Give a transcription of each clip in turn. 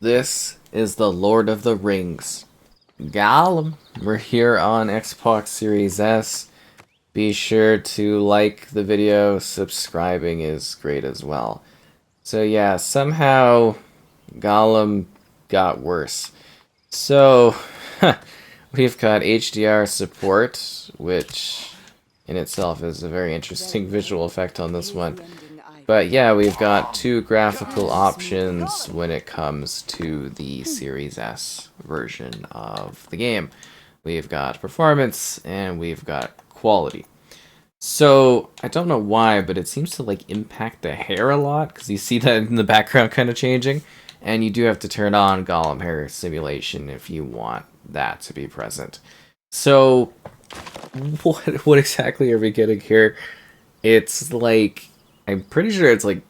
This is the Lord of the Rings. Gollum. We're here on Xbox Series S. Be sure to like the video. Subscribing is great as well. So yeah, somehow Gollum got worse. So we've got HDR support, which in itself is a very interesting visual effect on this one. But yeah, we've got two graphical options when it comes to the Series S version of the game. We've got performance and we've got quality. So, I don't know why, but it seems to like impact the hair a lot, because you see that in the background kind of changing. And you do have to turn on Gollum hair simulation if you want that to be present. So, what exactly are we getting here? It's like, I'm pretty sure it's like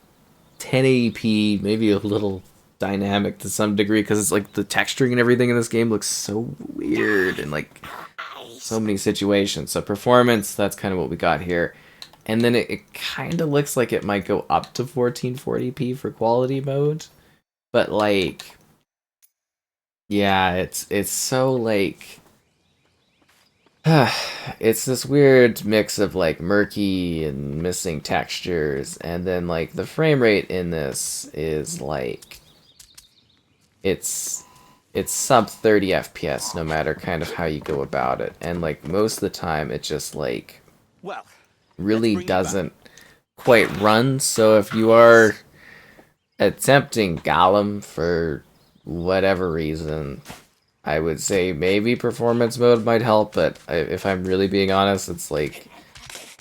1080p, maybe a little dynamic to some degree, because it's like the texturing and everything in this game looks so weird and like so many situations. So performance, that's kind of what we got here. And then it kind of looks like it might go up to 1440p for quality mode. But like, yeah, it's so like, it's this weird mix of like murky and missing textures, and then like the frame rate in this is like it's sub 30 FPS no matter kind of how you go about it, and like most of the time it just like really doesn't quite run. So if you are attempting Gollum for whatever reason, I would say maybe performance mode might help, but if I'm really being honest, it's like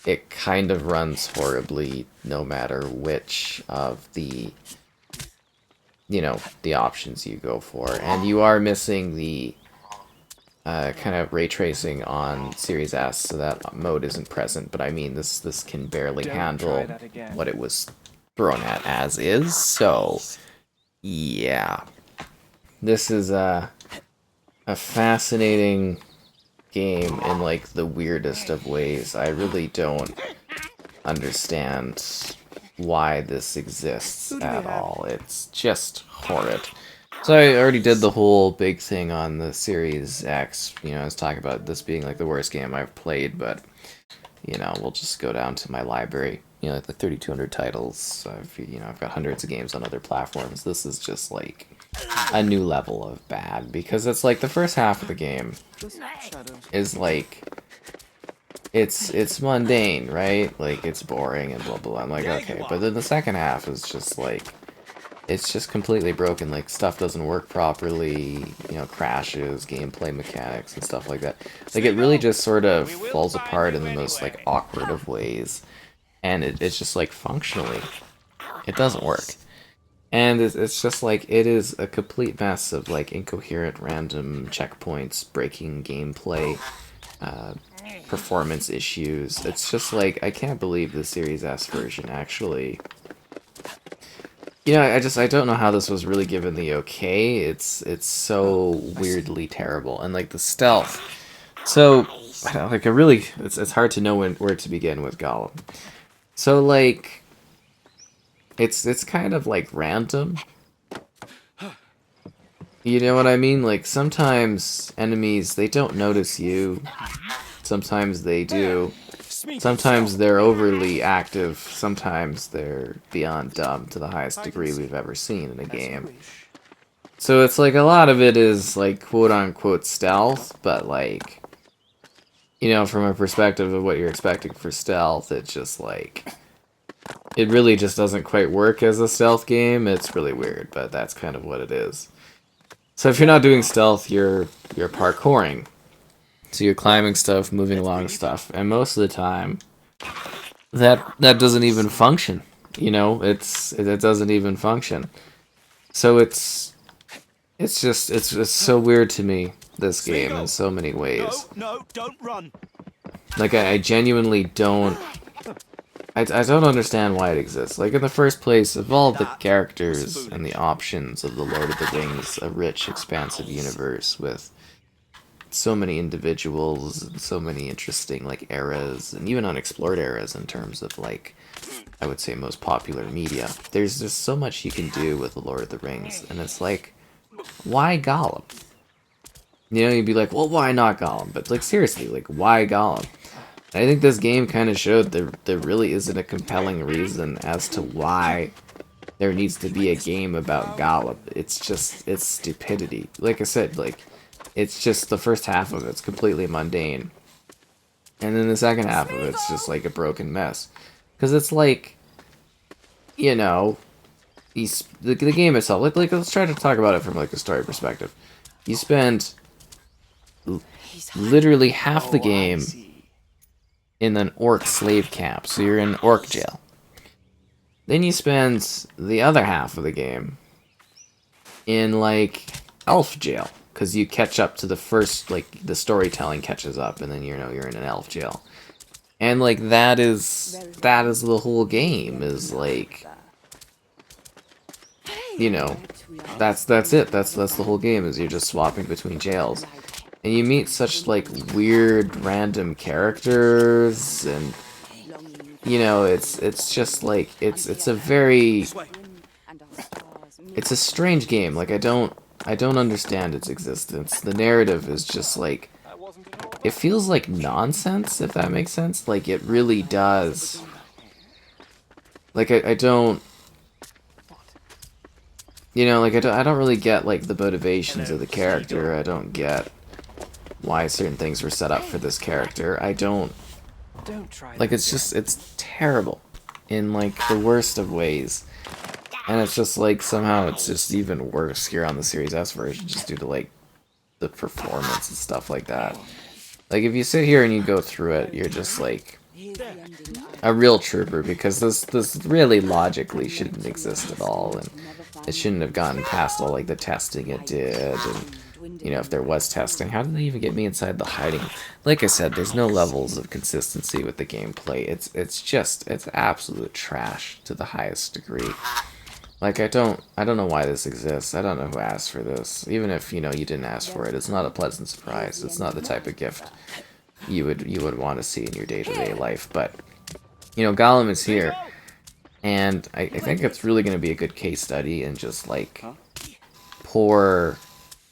it kind of runs horribly no matter which of the, you know, the options you go for. And you are missing the kind of ray tracing on Series S, so that mode isn't present, but I mean, this can barely handle what it was thrown at as is, so yeah. This is a fascinating game in like the weirdest of ways. I really don't understand why this exists at all. It's just horrid. So I already did the whole big thing on the Series X. You know, I was talking about this being like the worst game I've played, but you know, we'll just go down to my library. You know, like the 3,200 titles. I've got hundreds of games on other platforms. This is just like a new level of bad, because it's like the first half of the game is like it's mundane, right? Like it's boring and blah blah. I'm like, okay, but then the second half is just like it's just completely broken. Like stuff doesn't work properly, you know, crashes, gameplay mechanics and stuff like that. Like it really just sort of falls apart in the most like awkward of ways, and it's just like functionally it doesn't work. And it's just like, it is a complete mess of like incoherent random checkpoints, breaking gameplay, performance issues. It's just like, I can't believe the Series S version actually. You know, I don't know how this was really given the okay. It's so weirdly terrible. And like the stealth. So, like it's hard to know where to begin with Gollum. So like, it's kind of like random. You know what I mean? Like sometimes enemies, they don't notice you. Sometimes they do. Sometimes they're overly active. Sometimes they're beyond dumb to the highest degree we've ever seen in a game. So it's like a lot of it is like quote unquote stealth, but like, you know, from a perspective of what you're expecting for stealth, it's just like, it really just doesn't quite work as a stealth game. It's really weird, but that's kind of what it is. So if you're not doing stealth, you're parkouring. So you're climbing stuff, moving along stuff, and most of the time, that doesn't even function. You know, it doesn't even function. So it's so weird to me, this game, in so many ways. No, don't run. Like I genuinely don't. I don't understand why it exists. Like, in the first place, of all the characters and the options of the Lord of the Rings, a rich, expansive universe with so many individuals and so many interesting, like, eras, and even unexplored eras in terms of, like, I would say most popular media. There's so much you can do with the Lord of the Rings, and it's like, why Gollum? You know, you'd be like, well, why not Gollum? But, like, seriously, like, why Gollum? I think this game kind of showed there really isn't a compelling reason as to why there needs to be a game about Gollum. It's just, it's stupidity. Like I said, like, it's just the first half of it's completely mundane. And then the second half of it's just like a broken mess. Because it's like, you know, the game itself, like, let's try to talk about it from, like, a story perspective. You spend literally half the game in an orc slave camp, so you're in orc jail. Then you spend the other half of the game in, like, elf jail, because you catch up to the first, like, the storytelling catches up, and then, you know, you're in an elf jail. And, like, that is the whole game, is, like, you know, that's it, that's the whole game, is you're just swapping between jails. And you meet such, like, weird, random characters, and, you know, it's just, like, it's a very, it's a strange game. Like, I don't understand its existence. The narrative is just, like, it feels like nonsense, if that makes sense. Like, it really does. Like, I don't, you know, like, I don't really get, like, the motivations of the character. I don't get why certain things were set up for this character. I don't, like, it's just, it's terrible in, like, the worst of ways. And it's just, like, somehow it's just even worse here on the Series S version, just due to, like, the performance and stuff like that. Like, if you sit here and you go through it, you're just, like, a real trooper, because this really logically shouldn't exist at all, and it shouldn't have gotten past all, like, the testing it did, and, you know, if there was testing, how did they even get me inside the hiding? Like I said, there's no levels of consistency with the gameplay. It's absolute trash to the highest degree. Like, I don't know why this exists. I don't know who asked for this. Even if, you know, you didn't ask for it, it's not a pleasant surprise. It's not the type of gift you would want to see in your day-to-day life. But, you know, Gollum is here, and I think it's really going to be a good case study in just, like, poor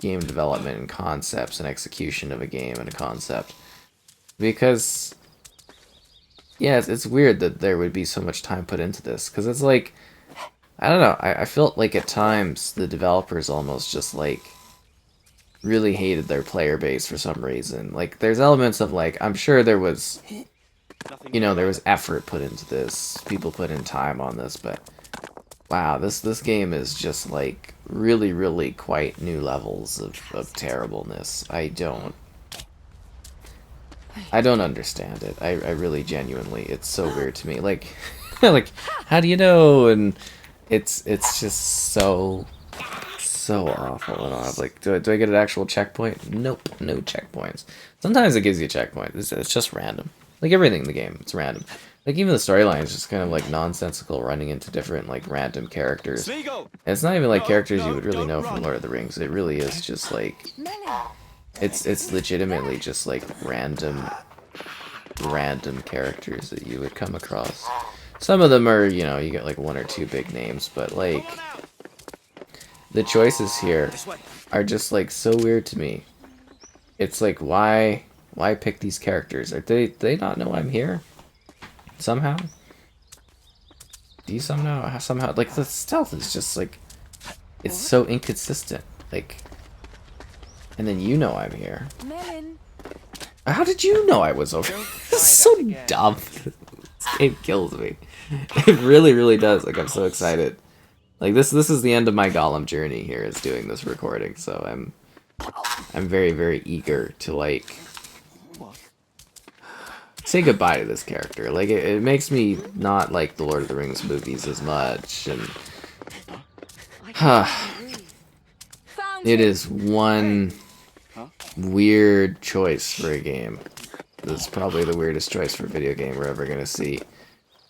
game development and concepts and execution of a game and a concept. Because, yeah, it's weird that there would be so much time put into this, because it's like, I don't know, I felt like at times the developers almost just, like, really hated their player base for some reason. Like, there's elements of, like, I'm sure there was, you know, there was effort put into this, people put in time on this, but wow, this game is just, like, really quite new levels of terribleness. I don't understand it. I really genuinely, it's so weird to me. Like, like, how do you know? And it's just so awful. And I'm like, do I get an actual checkpoint? Nope, no checkpoints. Sometimes it gives you a checkpoint. It's just random. Like everything in the game, it's random. Like, even the storyline is just kind of, like, nonsensical, running into different, like, random characters. And it's not even, like, characters you would really know from Lord of the Rings. It really is just, like, it's legitimately just, like, random characters that you would come across. Some of them are, you know, you get, like, one or two big names, but, like, the choices here are just, like, so weird to me. It's like, why pick these characters? Do they not know I'm here? Somehow? Do you somehow, like, the stealth is just, like, it's so inconsistent, like, and then you know I'm here. How did you know I was over here? It's so dumb. This game kills me. It really does. Like, I'm so excited. Like, this is the end of my Gollum journey here, is doing this recording, so I'm very eager to, like, say goodbye to this character. Like, it makes me not like the Lord of the Rings movies as much, and it is one weird choice for a game. This is probably the weirdest choice for a video game we're ever gonna see.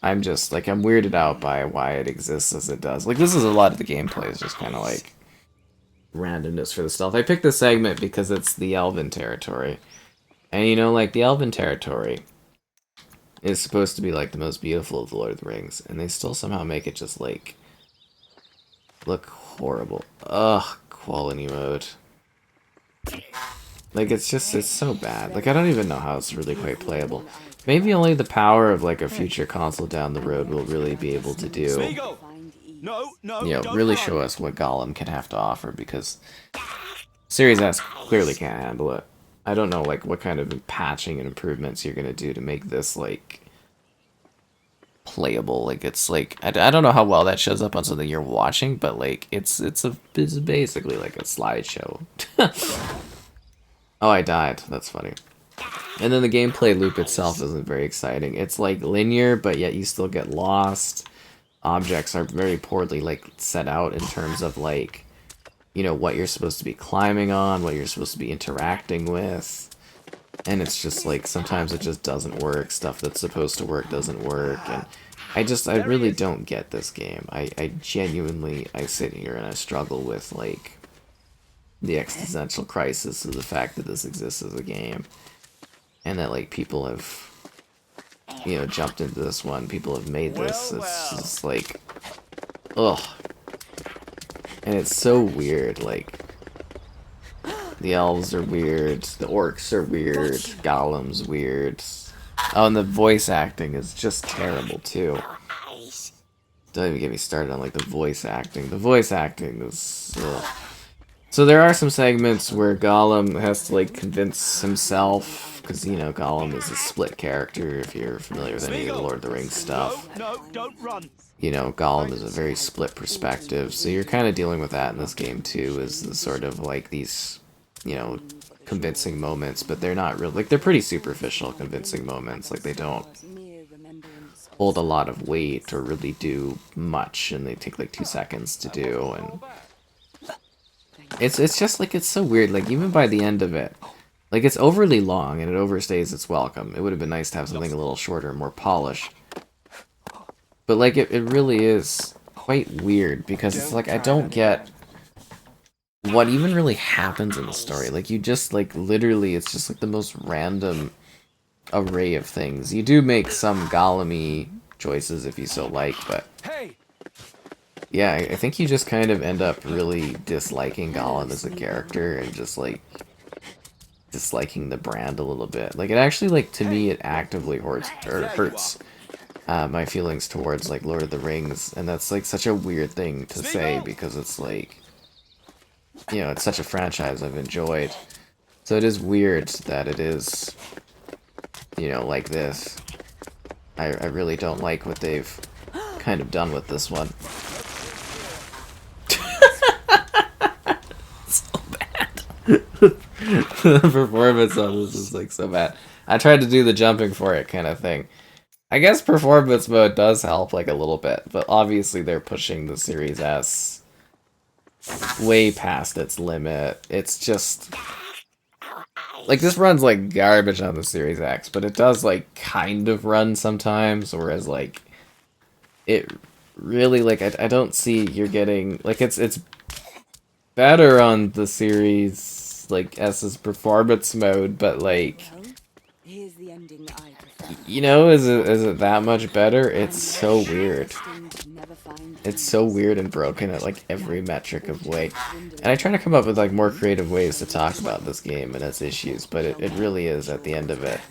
I'm just, like, I'm weirded out by why it exists as it does. Like, this is a lot of the gameplay is just kind of, like, randomness for the stealth. I picked this segment because it's the Elven territory. And, you know, like, the Elven territory is supposed to be, like, the most beautiful of the Lord of the Rings, and they still somehow make it just, like, look horrible. Ugh, quality mode. Like, it's so bad. Like, I don't even know how it's really quite playable. Maybe only the power of, like, a future console down the road will really be able to do, really show us what Gollum can have to offer, because Series S clearly can't handle it. I don't know, like, what kind of patching and improvements you're gonna do to make this, like, playable. Like, it's like, I don't know how well that shows up on something you're watching, but, like, it's basically like a slideshow. Oh, I died. That's funny. And then the gameplay loop itself isn't very exciting. It's like linear, but yet you still get lost. Objects are very poorly like set out in terms of like, you know, what you're supposed to be climbing on, what you're supposed to be interacting with. And it's just like, sometimes it just doesn't work. Stuff that's supposed to work doesn't work. And I really don't get this game. I genuinely, I sit here and I struggle with like the existential crisis of the fact that this exists as a game. And that, like, people have, you know, jumped into this one. People have made this. It's just, like, ugh. And it's so weird, like, the elves are weird, the orcs are weird, Gollum's weird. Oh, and the voice acting is just terrible, too. Don't even get me started on, like, the voice acting. The voice acting is, ugh. So there are some segments where Gollum has to, like, convince himself, because, you know, Gollum is a split character, if you're familiar with any of the Lord of the Rings stuff. You know, Gollum is a very split perspective, so you're kind of dealing with that in this game, too, is the sort of, like, these, you know, convincing moments, but they're not real, like, they're pretty superficial convincing moments, like, they don't hold a lot of weight or really do much, and they take, like, 2 seconds to do, and it's just, like, it's so weird, like, even by the end of it, like, it's overly long, and it overstays its welcome. It would have been nice to have something a little shorter, more polished. But, like, it really is quite weird, because it's like, I don't get what even really happens in the story. Like, you just, like, literally, it's just, like, the most random array of things. You do make some Gollum-y choices, if you so like, but yeah, I think you just kind of end up really disliking Gollum as a character, and just, like, disliking the brand a little bit. Like, it actually, like, to me, it actively hurts my feelings towards, like, Lord of the Rings, and that's, like, such a weird thing to say, because it's, like, you know, it's such a franchise I've enjoyed. So it is weird that it is, you know, like this. I really don't like what they've kind of done with this one. So bad. The performance on this is, like, so bad. I tried to do the jumping for it kind of thing. I guess performance mode does help, like, a little bit, but obviously they're pushing the Series S way past its limit. It's just, like, this runs like garbage on the Series X, but it does, like, kind of run sometimes, whereas, like, it really, like, I don't see you're getting, like, it's better on the Series, like, S's performance mode, but, like, you know, is it that much better? It's so weird. It's so weird and broken at, like, every metric of way. And I try to come up with, like, more creative ways to talk about this game and its issues, but it really is, at the end of it,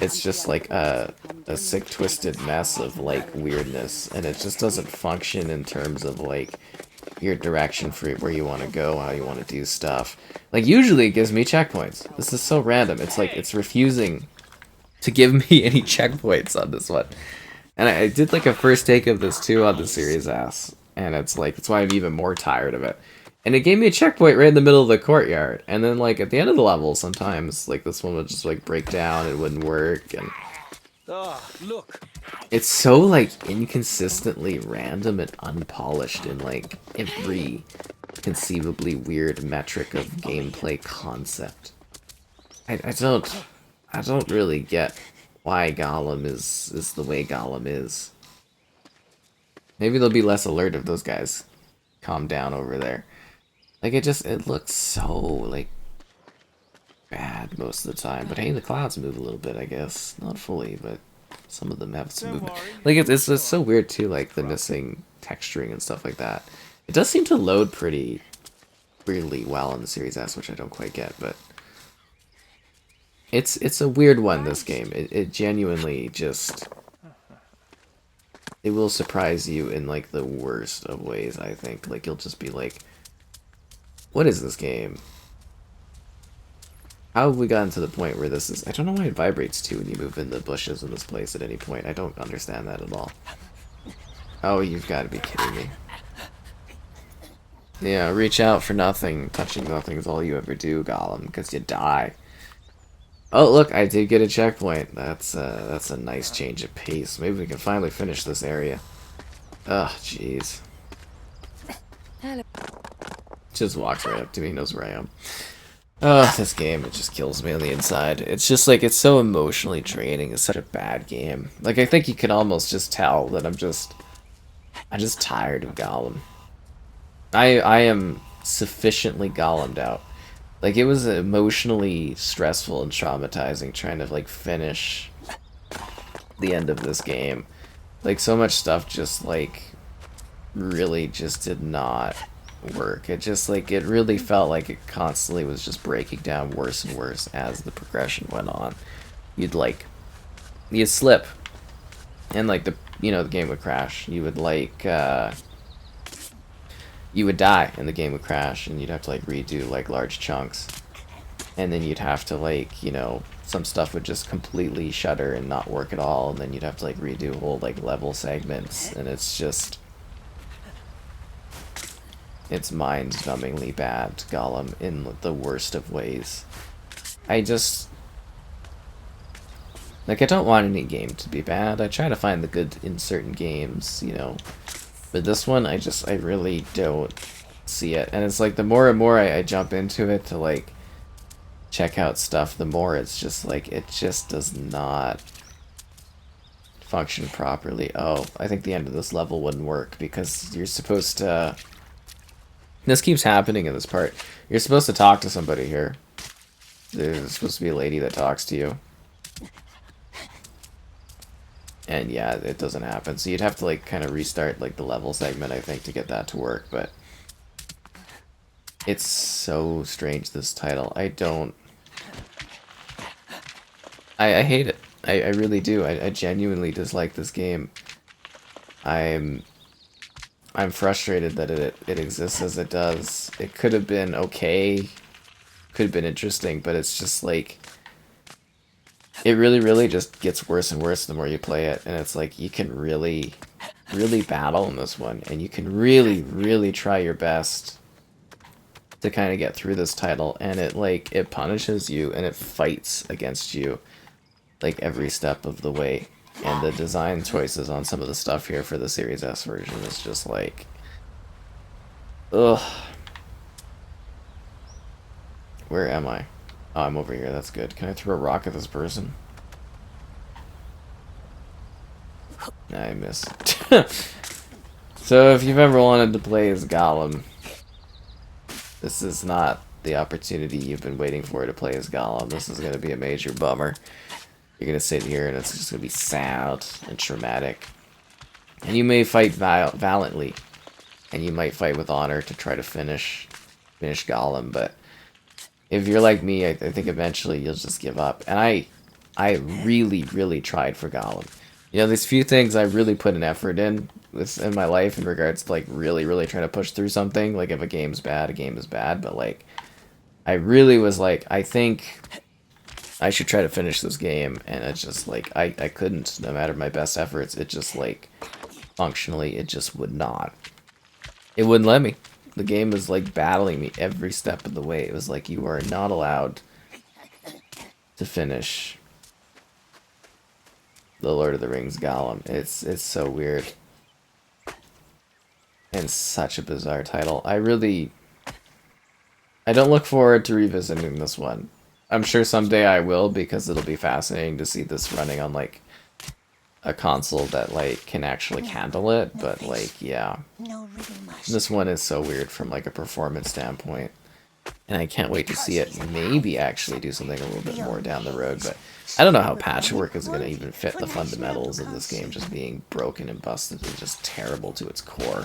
it's just, like, a sick, twisted mess of, like, weirdness, and it just doesn't function in terms of, like, your direction for where you want to go, how you want to do stuff. Like, usually it gives me checkpoints. This is so random. It's like, it's refusing to give me any checkpoints on this one. And I did, like, a first take of this, too, on the Series S. And it's, like, that's why I'm even more tired of it. And it gave me a checkpoint right in the middle of the courtyard. And then, like, at the end of the level, sometimes, like, this one would just, like, break down, it wouldn't work, and Look. it's so, like, inconsistently random and unpolished in, like, every conceivably weird metric of gameplay concept. I don't really get why Gollum is the way Gollum is. Maybe they'll be less alert if those guys calm down over there. Like, it looks so, like, bad most of the time. But hey, the clouds move a little bit, I guess. Not fully, but some of them have some movement. Like, it's so weird, too, like, the missing texturing and stuff like that. It does seem to load pretty weirdly well in the Series S, which I don't quite get, but it's a weird one, this game. It genuinely just, it will surprise you in like the worst of ways, I think. Like you'll just be like, what is this game? How have we gotten to the point where this is... I don't know why it vibrates too when you move in the bushes in this place at any point. I don't understand that at all. Oh, you've got to be kidding me. Yeah, reach out for nothing. Touching nothing is all you ever do, Gollum, because you die. Oh, look, I did get a checkpoint. That's a nice change of pace. Maybe we can finally finish this area. Ugh, jeez. Just walks right up to me, knows where I am. Oh, this game, it just kills me on the inside. It's just like, it's so emotionally draining. It's such a bad game. Like, I think you can almost just tell that I'm just tired of Gollum. I am sufficiently Gollumed out. Like, it was emotionally stressful and traumatizing trying to, like, finish the end of this game. Like, so much stuff just, like, really just did not work. It just, like, it really felt like it constantly was just breaking down worse and worse as the progression went on. You'd slip, and, like, the game would crash. You would, like, you would die, and the game would crash, and you'd have to, like, redo, like, large chunks. And then you'd have to, like, some stuff would just completely shutter and not work at all, and then you'd have to, like, redo whole, like, level segments, and it's just... It's mind-numbingly bad, Gollum, in the worst of ways. I just... Like, I don't want any game to be bad. I try to find the good in certain games, But this one, I really don't see it. And it's like, the more and more I jump into it to, like, check out stuff, the more it's just, like, it just does not function properly. Oh, I think the end of this level wouldn't work, because you're supposed to... This keeps happening in this part. You're supposed to talk to somebody here. There's supposed to be a lady that talks to you. And yeah, it doesn't happen. So you'd have to, like, kind of restart, like, the level segment, I think, to get that to work. But it's so strange, this title. I hate it. I really do. I genuinely dislike this game. I'm frustrated that it exists as it does. It could have been okay, could have been interesting, but it's just like, it really just gets worse and worse the more you play it, and it's like, you can really battle in this one, and you can really try your best to kind of get through this title, and it punishes you, and it fights against you, like, every step of the way. And the design choices on some of the stuff here for the Series S version is just like... Ugh. Where am I? Oh, I'm over here, that's good. Can I throw a rock at this person? I missed. So if you've ever wanted to play as Gollum, this is not the opportunity you've been waiting for to play as Gollum. This is going to be a major bummer. You're going to sit here and it's just going to be sad and traumatic. And you may fight valiantly. And you might fight with honor to try to finish Gollum. But if you're like me, I think eventually you'll just give up. And I really tried for Gollum. There's few things I really put an effort in my life in regards to, like, really trying to push through something. Like, if a game's bad, a game is bad. But, like, I really was like, I think I should try to finish this game, and it's just like, I couldn't, no matter my best efforts. It just, like, functionally, it just would not. It wouldn't let me. The game was, like, battling me every step of the way. It was like, you are not allowed to finish the Lord of the Rings Gollum. It's so weird. And such a bizarre title. I don't look forward to revisiting this one. I'm sure someday I will, because it'll be fascinating to see this running on, like, a console that, like, can actually handle it, but, like, yeah. This one is so weird from, like, a performance standpoint, and I can't wait to see it maybe actually do something a little bit more down the road, but I don't know how patchwork is going to even fit the fundamentals of this game just being broken and busted and just terrible to its core.